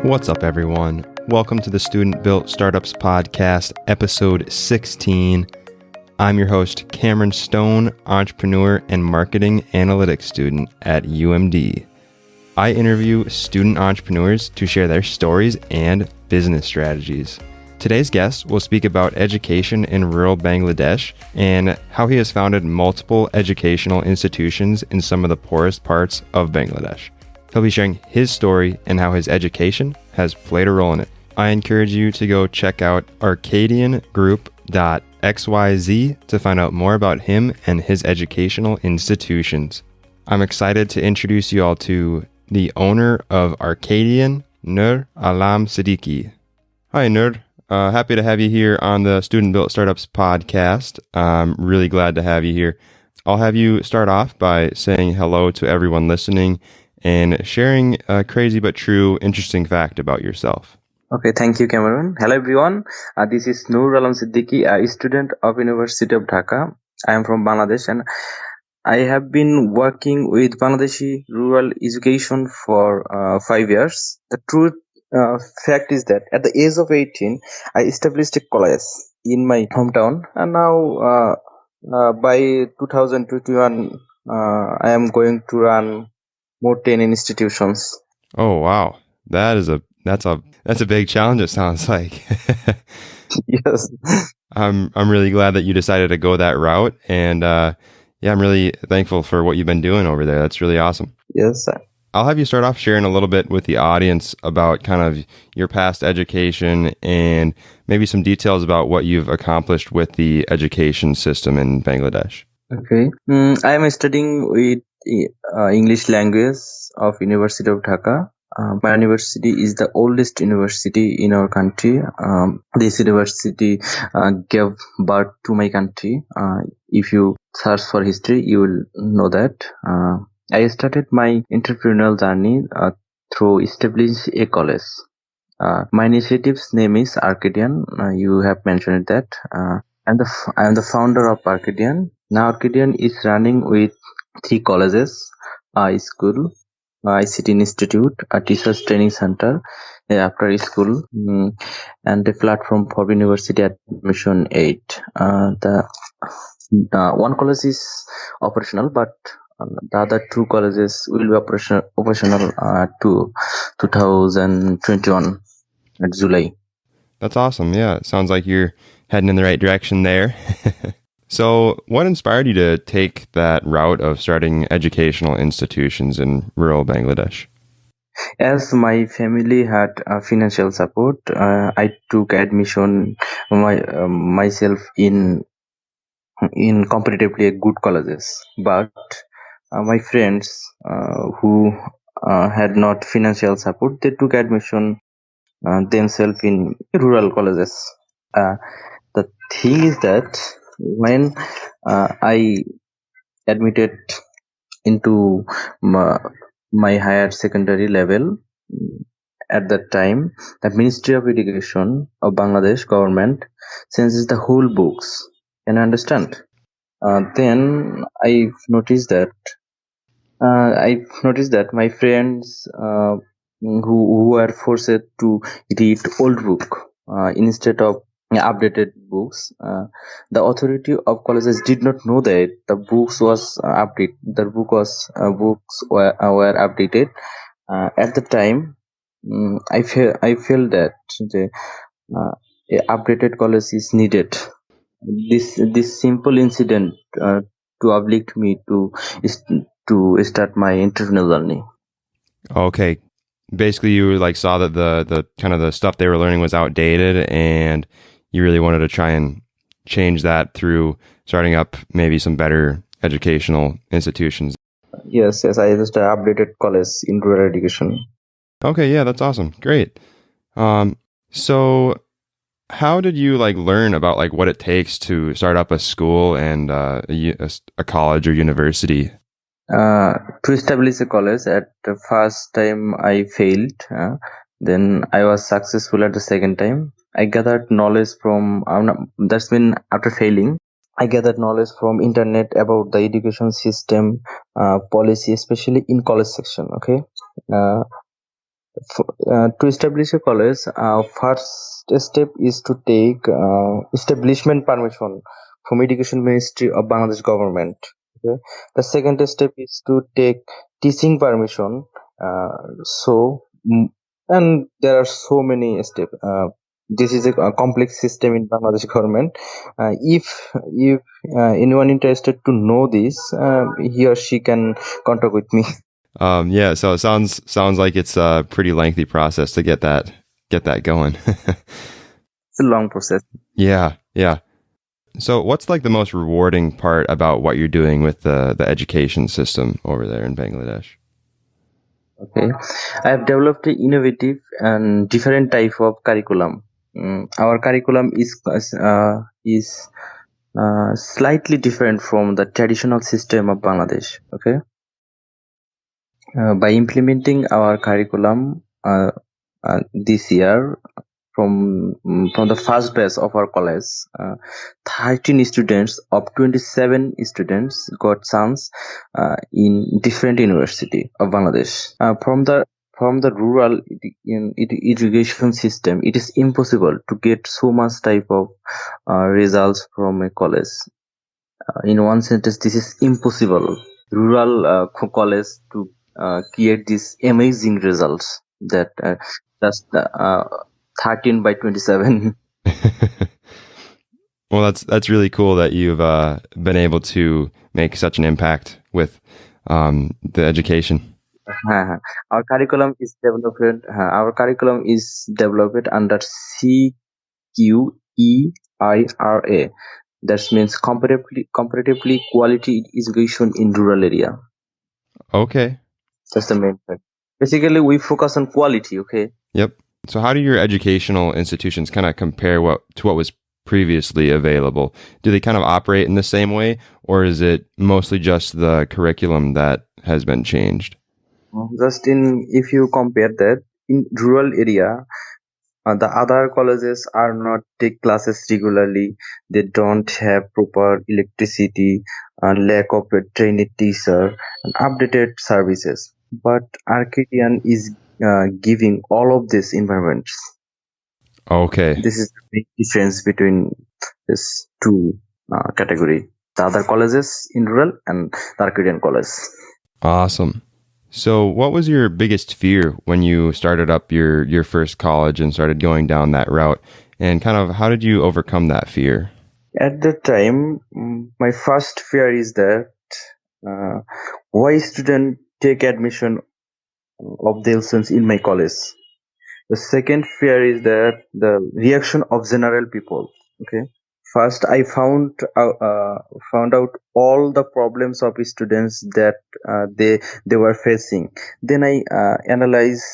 What's up, everyone? Welcome to the Student Built Startups Podcast, episode 16. I'm your host, Cameron Stone, entrepreneur and marketing analytics student at UMD. I interview student entrepreneurs to share their stories and business strategies. Today's guest will speak about education in rural Bangladesh and how he has founded multiple educational institutions in some of the poorest parts of Bangladesh. He'll be sharing his story and how his education has played a role in it. I encourage you to go check out arcadiangroup.xyz to find out more about him and his educational institutions. I'm excited to introduce you all to the owner of Arcadian, Nur Alam Siddiki. Hi, Nur. Happy to have you here on the Student Built Startups podcast. I'm really glad to have you here. I'll have you start off by saying hello to everyone listening and sharing a crazy but true interesting fact about yourself. Okay, thank you, Cameron. Hello, everyone. This is Nur Alam Siddiki, a student of University of Dhaka. I am from Bangladesh and I have been working with Bangladeshi rural education for 5 years. The truth fact is that at the age of 18, I established a college in my hometown, and now by 2021, I am going to run more 10 institutions. Oh wow, that's a big challenge. It sounds like. Yes. I'm really glad that you decided to go that route, and I'm really thankful for what you've been doing over there. That's really awesome. Yes, sir. I'll have you start off sharing a little bit with the audience about kind of your past education and maybe some details about what you've accomplished with the education system in Bangladesh. Okay. I am studying with English language of University of Dhaka. My university is the oldest university in our country. This university gave birth to my country. If you search for history, you will know that. I started my entrepreneurial journey through establishing a college. My initiative's name is Arcadian. You have mentioned that. I am the founder of Arcadian. Now Arcadian is running with 3 colleges, a school, ICT Institute, a teachers training center, after school, and a platform for university admission aid. The one college is operational, but the other 2 colleges will be operational to 2021 at July. That's awesome. Yeah, it sounds like you're heading in the right direction there. So what inspired you to take that route of starting educational institutions in rural Bangladesh? As my family had financial support, I took admission myself in comparatively good colleges. But my friends who had not financial support, they took admission themselves in rural colleges. The thing is that when I admitted into my higher secondary level, at that time, the Ministry of Education of Bangladesh government changes the whole books. Can you understand? Then I've noticed that my friends who were forced to read old book instead of updated books. The authority of colleges did not know that the books was updated. The books were updated. At the time, I feel that the updated college is needed. This simple incident to obliged me to start my entrepreneurial journey. Okay. Basically, you saw that the kind of the stuff they were learning was outdated, and you really wanted to try and change that through starting up maybe some better educational institutions. Yes, I just updated college in rural education. Okay, yeah, that's awesome. Great. So how did you learn about what it takes to start up a school and a college or university? To establish a college, at the first time I failed. Then I was successful at the second time. I gathered knowledge from, that's when after failing, I gathered knowledge from internet about the education system, policy, especially in college section. Okay. To establish a college, first step is to take establishment permission from Education Ministry of Bangladesh government. Okay. The second step is to take teaching permission. So, and there are so many steps. This is a complex system in Bangladesh government. If anyone interested to know this, he or she can contact with me. Yeah, so it sounds like it's a pretty lengthy process to get that going. It's a long process. Yeah, yeah. So what's like the most rewarding part about what you're doing with the education system over there in Bangladesh? Okay, I have developed an innovative and different type of curriculum. Our curriculum is slightly different from the traditional system of Bangladesh. Okay, by implementing our curriculum this year from the first batch of our college, 13 students of 27 students got chance in different university of Bangladesh. From the rural education system, it is impossible to get so much type of results from a college. In one sentence, this is impossible. Rural college to create these amazing results that just 13 by 27. Well, that's really cool that you've been able to make such an impact with the education. Our curriculum is developed. Our curriculum is developed under CQEIRA. That means comparatively quality education in rural area. Okay. That's the main fact. Basically, we focus on quality. Okay. Yep. So how do your educational institutions kind of compare to what was previously available? Do they kind of operate in the same way, or is it mostly just the curriculum that has been changed? If you compare that in rural area, the other colleges are not take classes regularly. They don't have proper electricity, lack of a trained teacher, and updated services. But Arcadian is giving all of these environments. Okay. This is the big difference between these two category: the other colleges in rural and the Arcadian college. Awesome. So what was your biggest fear when you started up your first college and started going down that route? And kind of how did you overcome that fear? At that time, my first fear is that why students take admission of themselves in my college. The second fear is that the reaction of general people. Okay. First, I found out all the problems of students that they were facing. Then I analyzed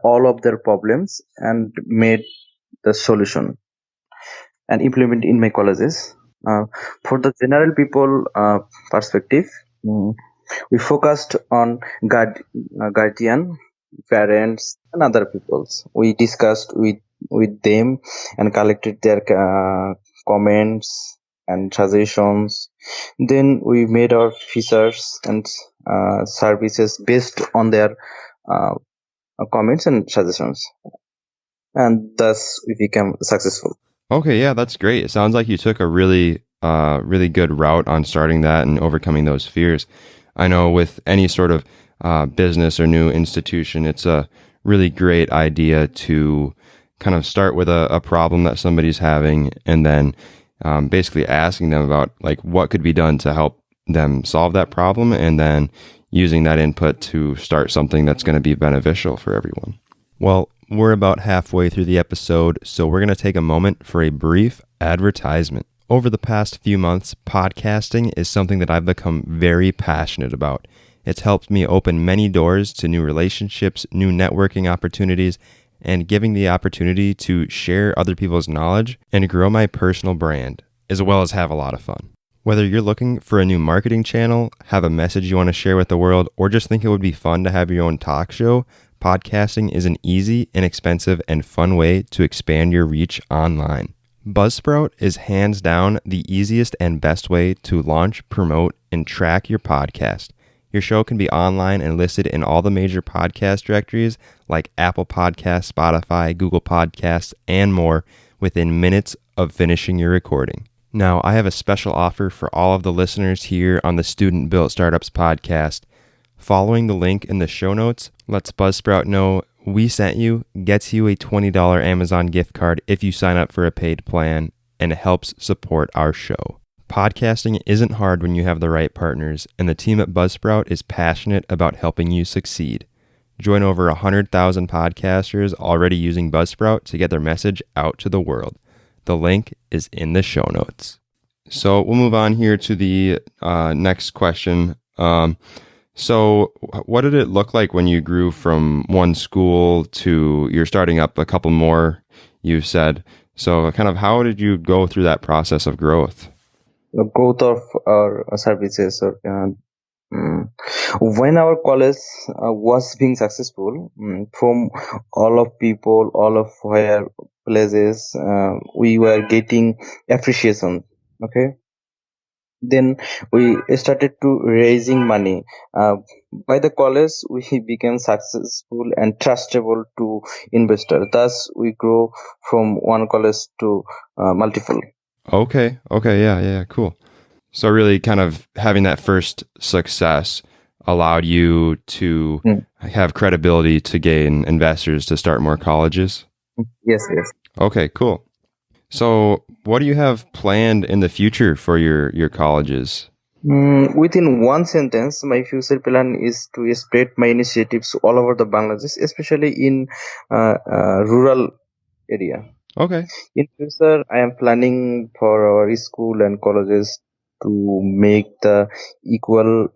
all of their problems and made the solution and implement in my colleges. For the general people perspective, we focused on guardian, parents, and other peoples. We discussed with them and collected their comments and suggestions. Then we made our features and services based on their comments and suggestions, and thus we became successful. Okay, yeah, that's great. It sounds like you took a really good route on starting that and overcoming those fears. I know with any sort of business or new institution, it's a really great idea to kind of start with a problem that somebody's having and then basically asking them about like what could be done to help them solve that problem and then using that input to start something that's going to be beneficial for everyone. Well, we're about halfway through the episode, so we're going to take a moment for a brief advertisement. Over the past few months, podcasting is something that I've become very passionate about. It's helped me open many doors to new relationships, new networking opportunities, and giving the opportunity to share other people's knowledge and grow my personal brand, as well as have a lot of fun. Whether you're looking for a new marketing channel, have a message you want to share with the world, or just think it would be fun to have your own talk show, podcasting is an easy, inexpensive, and fun way to expand your reach online. BuzzSprout is hands down the easiest and best way to launch, promote, and track your podcast. Your show can be online and listed in all the major podcast directories like Apple Podcasts, Spotify, Google Podcasts, and more within minutes of finishing your recording. Now, I have a special offer for all of the listeners here on the Student Built Startups podcast. Following the link in the show notes lets BuzzSprout know we sent you, gets you a $20 Amazon gift card if you sign up for a paid plan, and it helps support our show. Podcasting isn't hard when you have the right partners, and the team at BuzzSprout is passionate about helping you succeed. Join over 100,000 podcasters already using BuzzSprout to get their message out to the world. The link is in the show notes. So we'll move on here to the next question. So what did it look like when you grew from one school to you're starting up a couple more, you said? So kind of how did you go through that process of growth? The growth of our services. When our college was being successful, from all of people, all of where places, we were getting appreciation. Okay. Then we started to raising money. By the college, we became successful and trustable to investors. Thus, we grow from one college to multiple. Okay. Yeah, cool. So really kind of having that first success allowed you to have credibility to gain investors to start more colleges? Yes. Okay, cool. So what do you have planned in the future for your colleges? Within one sentence, my future plan is to spread my initiatives all over the Bangladesh, especially in rural area. Okay. In future, I am planning for our school and colleges to make the equal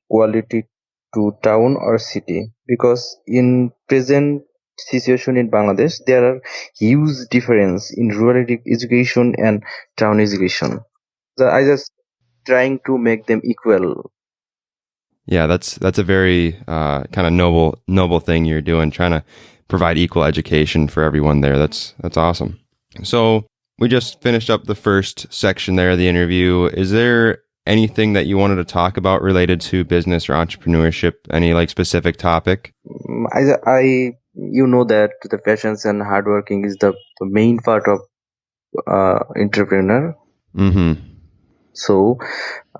quality to town or city, because in present situation in Bangladesh, there are huge difference in rural education and town education. So I just trying to make them equal. Yeah, that's a very kind of noble thing you're doing, trying to provide equal education for everyone there. That's awesome. So we just finished up the first section there of the interview. Is there anything that you wanted to talk about related to business or entrepreneurship? Any like specific topic? I you know that the passions and hardworking is the main part of entrepreneur. Mm-hmm. So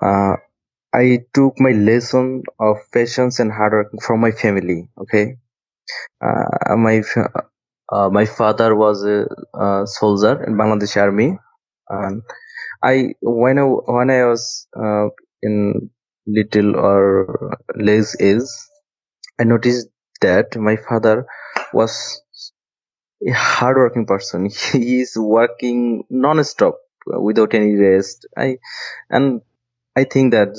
I took my lesson of patience and hard work from my family. Okay, my father was a soldier in Bangladesh Army, and when I was in little or less age, I noticed that my father was a hardworking person. He is working non-stop without any rest. I think that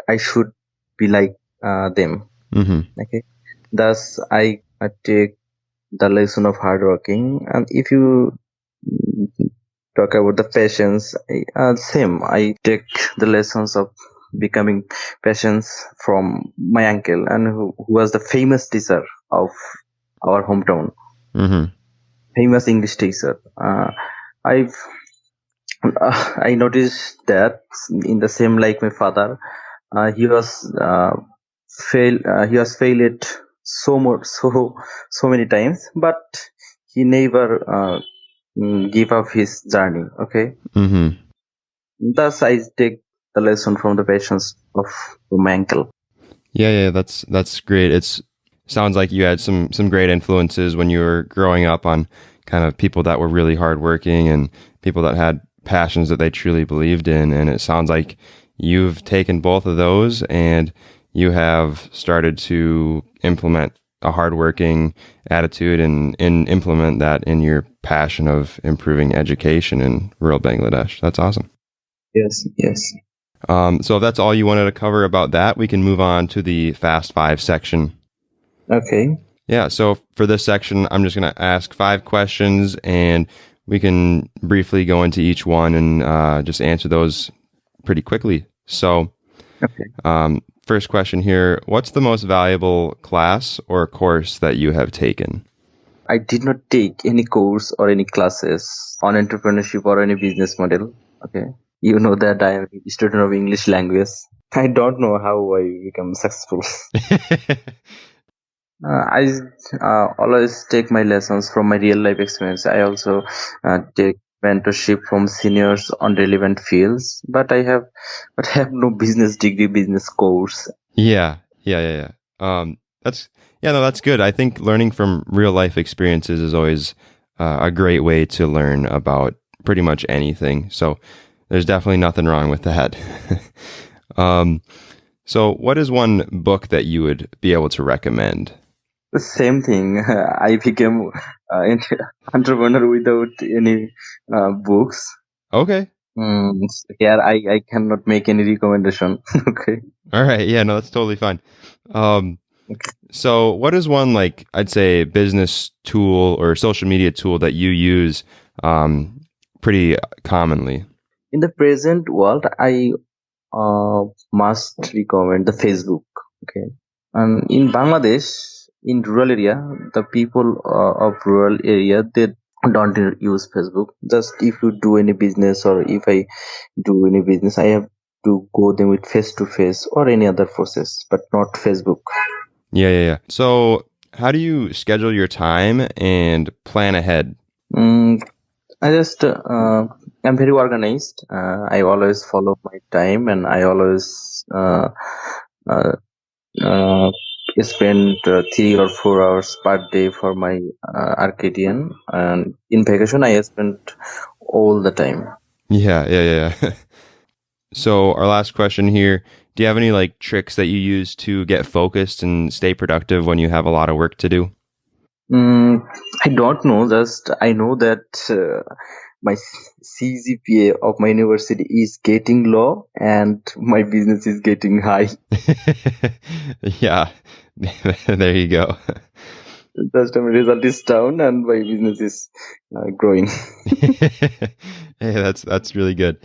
I should be like them. Mm-hmm. Okay, thus I take the lesson of hard working. And if you talk about the patience, same. I take the lessons of becoming patient from my uncle, and who was the famous teacher of our hometown, famous English teacher. I noticed that in the same like my father, he was he was failed so many times, but he never give up his journey. Okay, thus I take the lesson from the patience of my uncle. Yeah, that's great. It's sounds like you had some great influences when you were growing up on kind of people that were really hardworking and people that had passions that they truly believed in. And it sounds like you've taken both of those and you have started to implement a hardworking attitude and implement that in your passion of improving education in rural Bangladesh. That's awesome. Yes. So if that's all you wanted to cover about that, we can move on to the Fast Five section. Okay. Yeah. So for this section, I'm just going to ask 5 questions and we can briefly go into each one and just answer those pretty quickly. So, okay. First question here, what's the most valuable class or course that you have taken? I did not take any course or any classes on entrepreneurship or any business model. Okay. You know that I am a student of English language. I don't know how I become successful. I always take my lessons from my real life experience. I also take mentorship from seniors on relevant fields, but I have no business degree, business course. Yeah. That's no, that's good. I think learning from real life experiences is always a great way to learn about pretty much anything. So there's definitely nothing wrong with that. So what is one book that you would be able to recommend? The same thing. I became an entrepreneur without any books. Okay. Here I cannot make any recommendation. Okay. All right. Yeah, no, that's totally fine. Okay. So what is one, like, I'd say business tool or social media tool that you use pretty commonly? In the present world, I must recommend the Facebook. Okay. And in Bangladesh, in rural area, the people of rural area, they don't use Facebook. Just if you do any business or if I do any business, I have to go them with face to face or any other process, but not Facebook. Yeah. So how do you schedule your time and plan ahead? I just I'm very organized. I always follow my time, and I always uh, spend 3 or 4 hours per day for my Arcadian. And in vacation, I spend all the time. Yeah. So our last question here, do you have any like tricks that you use to get focused and stay productive when you have a lot of work to do? I don't know. Just I know that my CGPA of my university is getting low, and my business is getting high. Yeah, there you go. Just my result is down, and my business is growing. Hey, that's really good.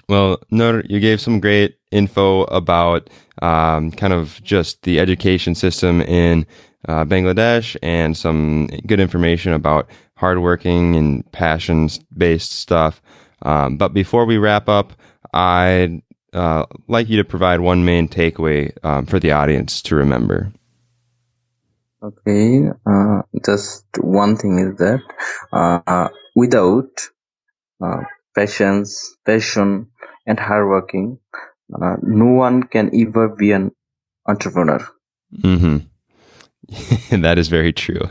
Well, Nur, you gave some great info about kind of just the education system in Bangladesh and some good information about hardworking and passion-based stuff. But before we wrap up, I'd like you to provide one main takeaway for the audience to remember. Okay, just one thing is that without passion, and hard working, no one can ever be an entrepreneur. Mm-hmm. That is very true.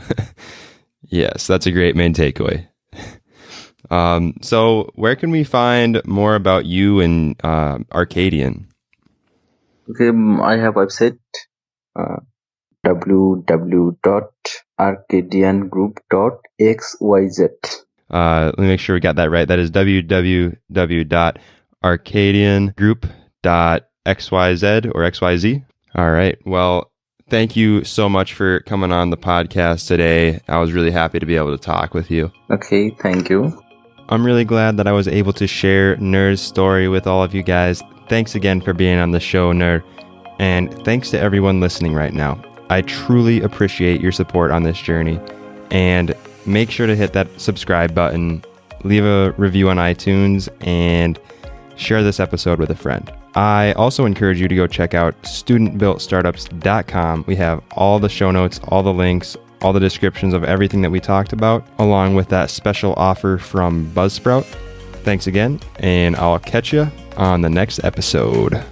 Yes, that's a great main takeaway. So where can we find more about you and Arcadian? Okay, I have website www.arcadiangroup.xyz. Let me make sure we got that right. That is www.arcadiangroup.xyz or XYZ. All right. Well, thank you so much for coming on the podcast today. I was really happy to be able to talk with you. Okay, thank you. I'm really glad that I was able to share Nur's story with all of you guys. Thanks again for being on the show, Nur. And thanks to everyone listening right now. I truly appreciate your support on this journey. And make sure to hit that subscribe button, leave a review on iTunes, and share this episode with a friend. I also encourage you to go check out studentbuiltstartups.com. We have all the show notes, all the links, all the descriptions of everything that we talked about, along with that special offer from BuzzSprout. Thanks again, and I'll catch you on the next episode.